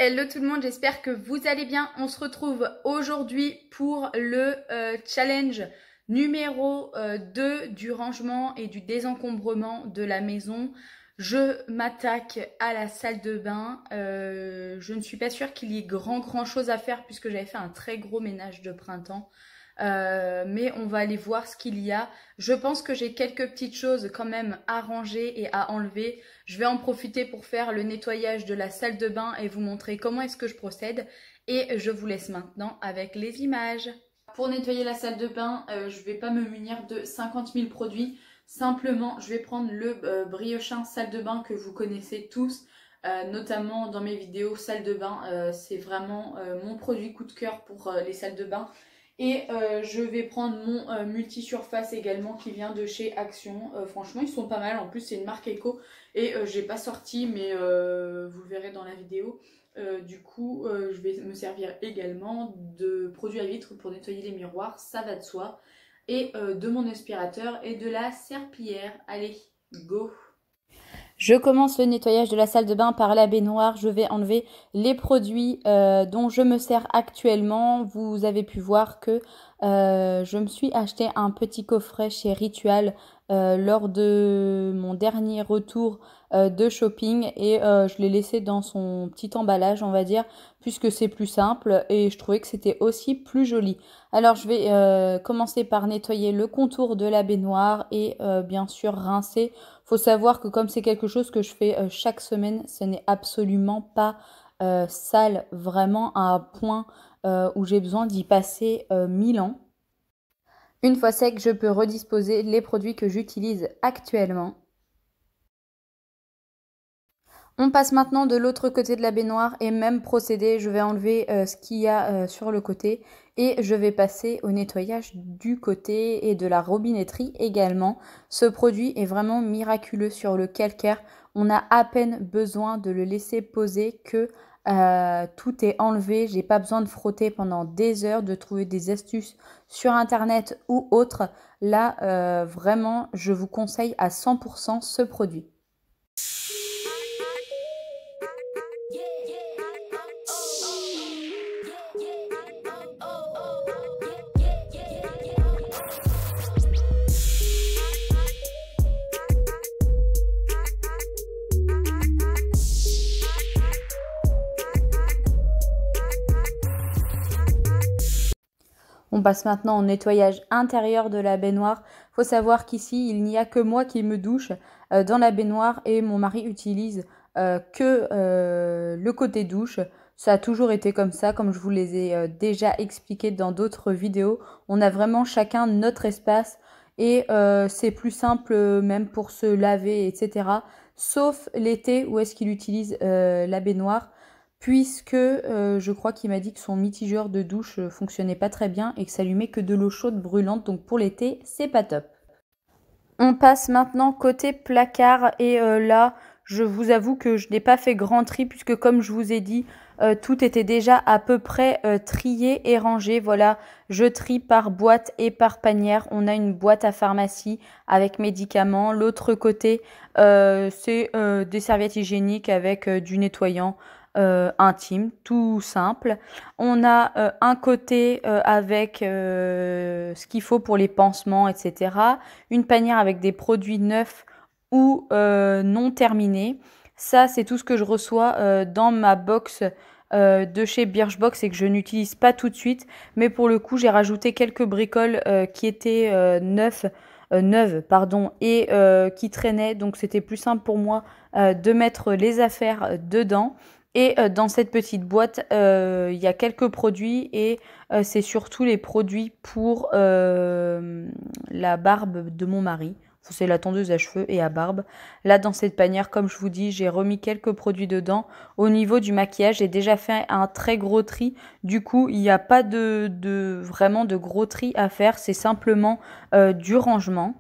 Hello tout le monde, j'espère que vous allez bien. On se retrouve aujourd'hui pour le challenge numéro 2 du rangement et du désencombrement de la maison. Je m'attaque à la salle de bain. Je ne suis pas sûre qu'il y ait grand chose à faire puisque j'avais fait un très gros ménage de printemps. Mais on va aller voir ce qu'il y a. Je pense que j'ai quelques petites choses quand même à ranger et à enlever. Je vais en profiter pour faire le nettoyage de la salle de bain et vous montrer comment est-ce que je procède. Et je vous laisse maintenant avec les images. Pour nettoyer la salle de bain, je ne vais pas me munir de 50 000 produits. Simplement, je vais prendre le Briochin salle de bain que vous connaissez tous. Notamment dans mes vidéos salle de bain. C'est vraiment mon produit coup de cœur pour les salles de bain. Et je vais prendre mon multi-surface également qui vient de chez Action. Franchement, ils sont pas mal. En plus, c'est une marque Eco. Et j'ai pas sorti, mais vous le verrez dans la vidéo. Du coup, je vais me servir également de produits à vitre pour nettoyer les miroirs. Ça va de soi. Et de mon aspirateur et de la serpillière. Allez, go! Je commence le nettoyage de la salle de bain par la baignoire. Je vais enlever les produits dont je me sers actuellement. Vous avez pu voir que je me suis acheté un petit coffret chez Ritual lors de mon dernier retour de shopping et je l'ai laissé dans son petit emballage, on va dire, puisque c'est plus simple et je trouvais que c'était aussi plus joli. Alors je vais commencer par nettoyer le contour de la baignoire et bien sûr rincer. Faut savoir que comme c'est quelque chose que je fais chaque semaine, ce n'est absolument pas sale, vraiment à un point où j'ai besoin d'y passer 1000 ans. Une fois sec, je peux redisposer les produits que j'utilise actuellement. On passe maintenant de l'autre côté de la baignoire et même procédé, je vais enlever ce qu'il y a sur le côté et je vais passer au nettoyage du côté et de la robinetterie également. Ce produit est vraiment miraculeux sur le calcaire. On a à peine besoin de le laisser poser que tout est enlevé. J'ai pas besoin de frotter pendant des heures, de trouver des astuces sur internet ou autre. Là, vraiment, je vous conseille à 100% ce produit. On passe maintenant au nettoyage intérieur de la baignoire. Il faut savoir qu'ici, il n'y a que moi qui me douche dans la baignoire et mon mari utilise que le côté douche. Ça a toujours été comme ça, comme je vous les ai déjà expliqué dans d'autres vidéos. On a vraiment chacun notre espace et c'est plus simple même pour se laver, etc. Sauf l'été où est-ce qu'il utilise la baignoire. Puisque je crois qu'il m'a dit que son mitigeur de douche fonctionnait pas très bien et que ça lui met que de l'eau chaude brûlante. Donc pour l'été, c'est pas top. On passe maintenant côté placard et là, je vous avoue que je n'ai pas fait grand tri puisque comme je vous ai dit, tout était déjà à peu près trié et rangé. Voilà, je trie par boîte et par panière. On a une boîte à pharmacie avec médicaments. L'autre côté, c'est des serviettes hygiéniques avec du nettoyant. Intime, tout simple. On a un côté avec ce qu'il faut pour les pansements, etc. Une panière avec des produits neufs ou non terminés. Ça, c'est tout ce que je reçois dans ma box de chez Birchbox et que je n'utilise pas tout de suite. Mais pour le coup, j'ai rajouté quelques bricoles qui étaient neuves et qui traînaient. Donc, c'était plus simple pour moi de mettre les affaires dedans. Et dans cette petite boîte, il y a quelques produits et c'est surtout les produits pour la barbe de mon mari. C'est la tondeuse à cheveux et à barbe. Là, dans cette panière, comme je vous dis, j'ai remis quelques produits dedans. Au niveau du maquillage, j'ai déjà fait un très gros tri. Du coup, il n'y a pas vraiment de gros tri à faire. C'est simplement du rangement.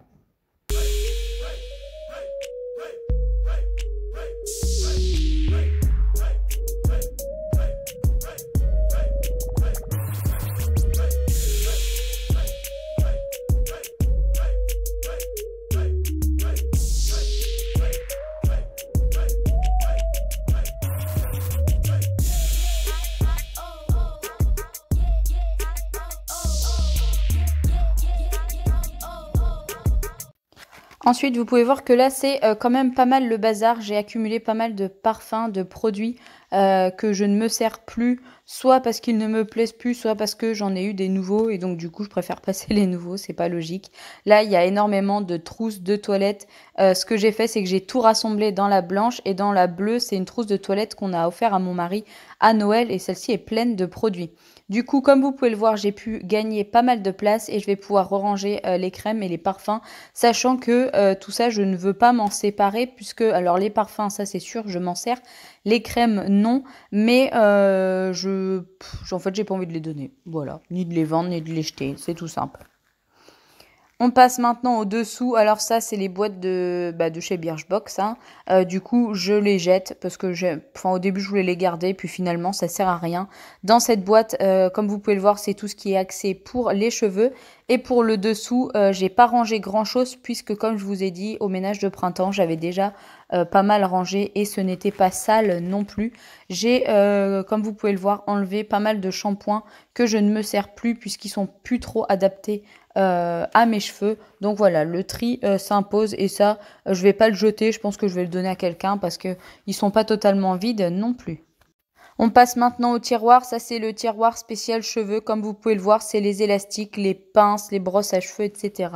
Ensuite, vous pouvez voir que là, c'est quand même pas mal le bazar. J'ai accumulé pas mal de parfums, de produits que je ne me sers plus, soit parce qu'ils ne me plaisent plus, soit parce que j'en ai eu des nouveaux et donc du coup, je préfère passer les nouveaux, c'est pas logique. Là, il y a énormément de trousses de toilette. Ce que j'ai fait, c'est que j'ai tout rassemblé dans la blanche et dans la bleue, c'est une trousse de toilette qu'on a offert à mon mari à Noël et celle-ci est pleine de produits. Du coup, comme vous pouvez le voir, j'ai pu gagner pas mal de place et je vais pouvoir ranger les crèmes et les parfums, sachant que tout ça, je ne veux pas m'en séparer puisque, alors les parfums, ça c'est sûr, je m'en sers. Les crèmes, non, mais en fait, j'ai pas envie de les donner. Voilà, ni de les vendre, ni de les jeter, c'est tout simple. On passe maintenant au dessous. Alors ça, c'est les boîtes de chez Birchbox. Hein. Du coup, je les jette parce que au début, je voulais les garder. Puis finalement, ça sert à rien. Dans cette boîte, comme vous pouvez le voir, c'est tout ce qui est axé pour les cheveux. Et pour le dessous, j'ai pas rangé grand-chose puisque, comme je vous ai dit, au ménage de printemps, j'avais déjà pas mal rangé et ce n'était pas sale non plus. J'ai, comme vous pouvez le voir, enlevé pas mal de shampoings que je ne me sers plus puisqu'ils sont plus trop adaptés à mes cheveux. Donc voilà, le tri s'impose et ça, je vais pas le jeter. Je pense que je vais le donner à quelqu'un parce que ils sont pas totalement vides non plus. On passe maintenant au tiroir. Ça, c'est le tiroir spécial cheveux. Comme vous pouvez le voir, c'est les élastiques, les pinces, les brosses à cheveux, etc.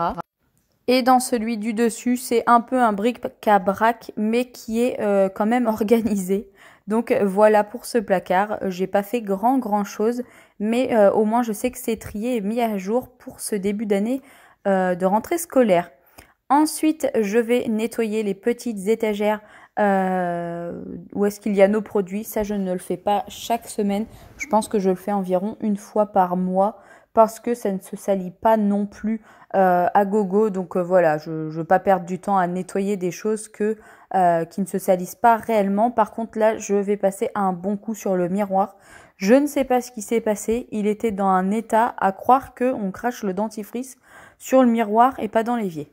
Et dans celui du dessus, c'est un peu un bric-à-brac, mais qui est quand même organisé. Donc voilà pour ce placard. J'ai pas fait grand chose, mais au moins je sais que c'est trié et mis à jour pour ce début d'année de rentrée scolaire. Ensuite, je vais nettoyer les petites étagères où est-ce qu'il y a nos produits. Ça, je ne le fais pas chaque semaine. Je pense que je le fais environ une fois par mois parce que ça ne se salit pas non plus à gogo. Donc voilà, je ne veux pas perdre du temps à nettoyer des choses qui ne se salissent pas réellement. Par contre, là, je vais passer un bon coup sur le miroir. Je ne sais pas ce qui s'est passé. Il était dans un état à croire qu'on crache le dentifrice sur le miroir et pas dans l'évier.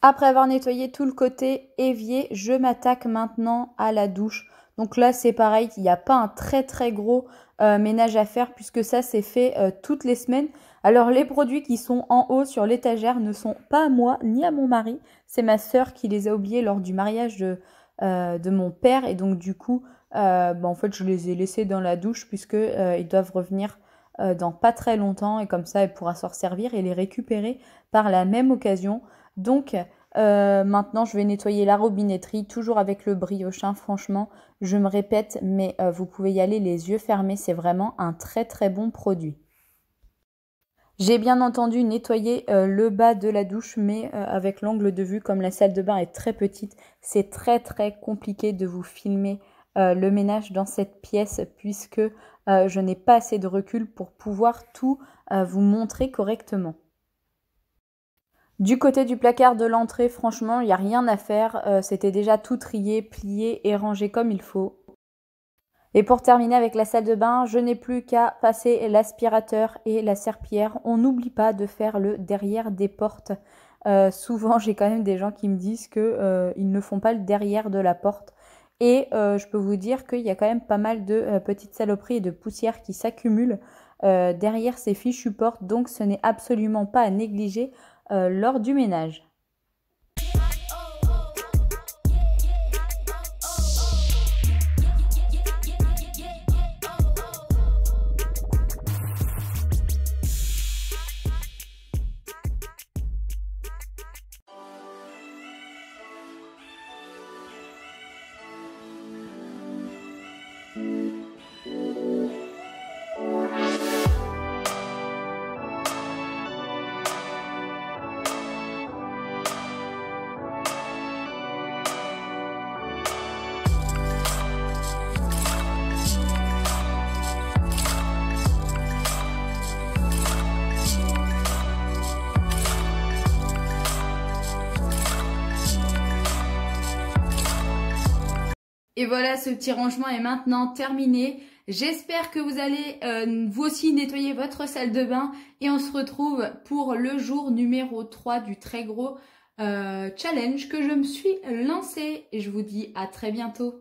Après avoir nettoyé tout le côté évier, je m'attaque maintenant à la douche. Donc là, c'est pareil, il n'y a pas un très gros ménage à faire puisque ça, c'est fait toutes les semaines. Alors, les produits qui sont en haut sur l'étagère ne sont pas à moi ni à mon mari. C'est ma sœur qui les a oubliés lors du mariage de mon père. Et donc du coup, en fait, je les ai laissés dans la douche puisque ils doivent revenir dans pas très longtemps. Et comme ça, elle pourra s'en servir et les récupérer par la même occasion. Donc maintenant, je vais nettoyer la robinetterie, toujours avec le briochin. Franchement, je me répète, mais vous pouvez y aller les yeux fermés. C'est vraiment un très très bon produit. J'ai bien entendu nettoyer le bas de la douche, mais avec l'angle de vue, comme la salle de bain est très petite, c'est très très compliqué de vous filmer le ménage dans cette pièce puisque je n'ai pas assez de recul pour pouvoir tout vous montrer correctement. Du côté du placard de l'entrée, franchement, il n'y a rien à faire. C'était déjà tout trié, plié et rangé comme il faut. Et pour terminer avec la salle de bain, je n'ai plus qu'à passer l'aspirateur et la serpillière. On n'oublie pas de faire le derrière des portes. Souvent, j'ai quand même des gens qui me disent qu'ils ne font pas le derrière de la porte. Et je peux vous dire qu'il y a quand même pas mal de petites saloperies et de poussières qui s'accumulent derrière ces fichues portes. Donc, ce n'est absolument pas à négliger lors du ménage. Et voilà, ce petit rangement est maintenant terminé. J'espère que vous allez vous aussi nettoyer votre salle de bain et on se retrouve pour le jour numéro 3 du très gros challenge que je me suis lancé. Et je vous dis à très bientôt.